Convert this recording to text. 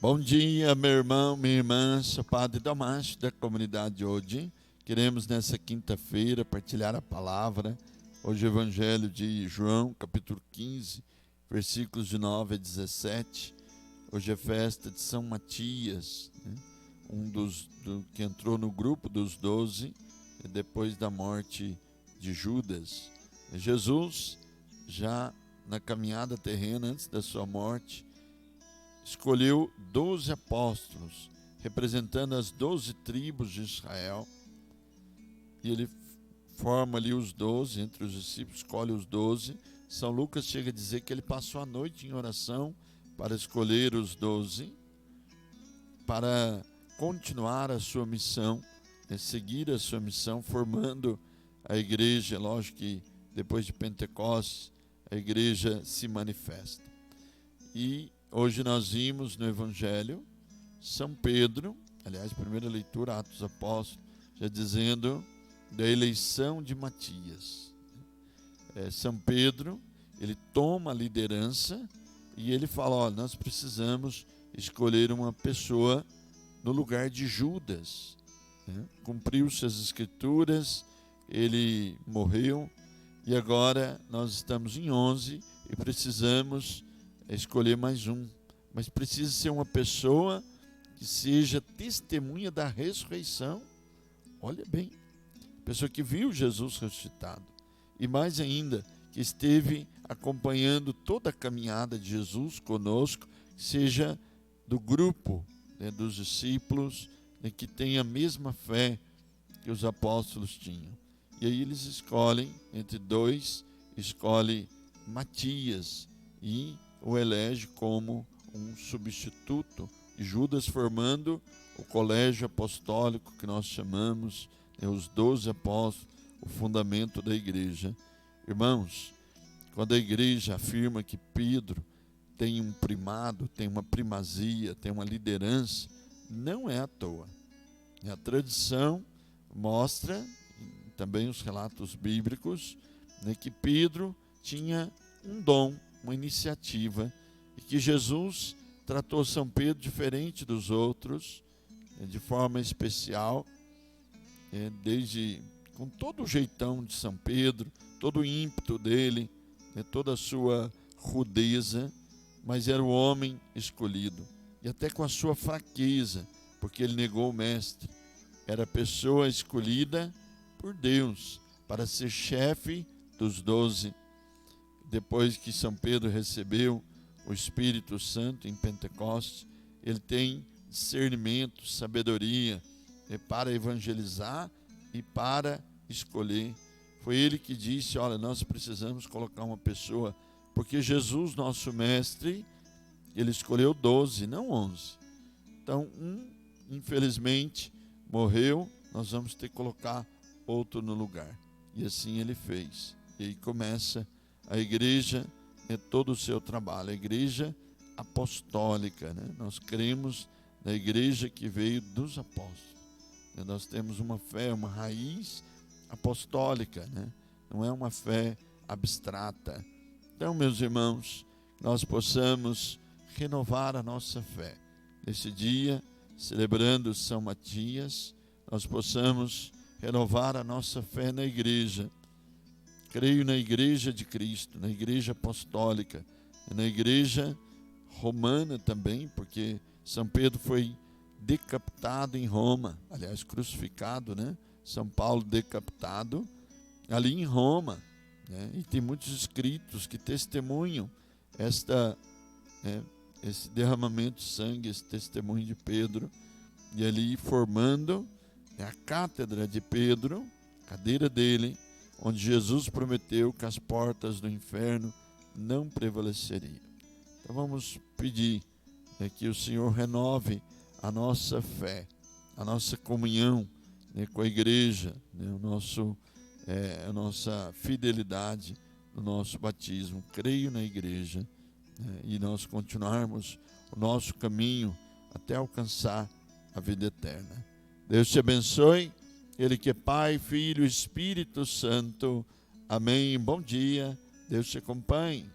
Bom dia, meu irmão, minha irmã, sou Padre Damásio da comunidade hoje. Queremos nessa quinta-feira partilhar a palavra. Hoje o Evangelho de João, capítulo 15, versículos de 9 a 17. Hoje é festa de São Matias, né? Que entrou no grupo dos 12 depois da morte de Judas. Jesus, já na caminhada terrena antes da sua morte, escolheu 12 apóstolos, representando as 12 tribos de Israel, e ele forma ali os 12, entre os discípulos escolhe os 12. São Lucas chega a dizer que ele passou a noite em oração para escolher os 12, para continuar a sua missão, seguir a sua missão, formando a igreja. Lógico que depois de Pentecostes, a igreja se manifesta. E hoje nós vimos no Evangelho São Pedro, aliás, primeira leitura, Atos dos Apóstolos, já dizendo da eleição de Matias. São Pedro, ele toma a liderança e ele fala, olha, nós precisamos escolher uma pessoa no lugar de Judas. Cumpriu-se as Escrituras, ele morreu e agora nós estamos em 11 e precisamos escolher mais um, mas precisa ser uma pessoa que seja testemunha da ressurreição. Olha bem, pessoa que viu Jesus ressuscitado e mais ainda, que esteve acompanhando toda a caminhada de Jesus conosco, que seja do grupo, dos discípulos, que tenha a mesma fé que os apóstolos tinham. E aí eles escolhem, entre dois, escolhe Matias e o elege como um substituto, e Judas formando o colégio apostólico que nós chamamos, os 12 apóstolos, o fundamento da igreja. Irmãos, quando a igreja afirma que Pedro tem um primado, tem uma primazia, tem uma liderança, não é à toa. A tradição mostra, também os relatos bíblicos, que Pedro tinha um dom, uma iniciativa, e que Jesus tratou São Pedro diferente dos outros, de forma especial, desde com todo o jeitão de São Pedro, todo o ímpeto dele, toda a sua rudeza, mas era o homem escolhido, e até com a sua fraqueza, porque ele negou o mestre, era a pessoa escolhida por Deus para ser chefe dos 12. Depois que São Pedro recebeu o Espírito Santo em Pentecostes, ele tem discernimento, sabedoria para evangelizar e para escolher. Foi ele que disse, olha, nós precisamos colocar uma pessoa, porque Jesus, nosso mestre, ele escolheu 12, não 11. Então, infelizmente, morreu, nós vamos ter que colocar outro no lugar. E assim ele fez. E aí começa a igreja, todo o seu trabalho, a igreja apostólica, né? Nós cremos na igreja que veio dos apóstolos. Nós temos uma fé, uma raiz apostólica, né? Não é uma fé abstrata. Então, meus irmãos, nós possamos renovar a nossa fé. Nesse dia, celebrando São Matias, nós possamos renovar a nossa fé na igreja. Creio na igreja de Cristo, na igreja apostólica, na igreja romana também, porque São Pedro foi decapitado em Roma, aliás, crucificado, né? São Paulo decapitado ali em Roma, né? E tem muitos escritos que testemunham esse derramamento de sangue, esse testemunho de Pedro, e ali formando a cátedra de Pedro, cadeira dele, onde Jesus prometeu que as portas do inferno não prevaleceriam. Então vamos pedir que o Senhor renove a nossa fé, a nossa comunhão com a igreja, a nossa fidelidade no nosso batismo. Creio na igreja, e nós continuarmos o nosso caminho até alcançar a vida eterna. Deus te abençoe. Ele que é Pai, Filho e Espírito Santo. Amém. Bom dia. Deus te acompanhe.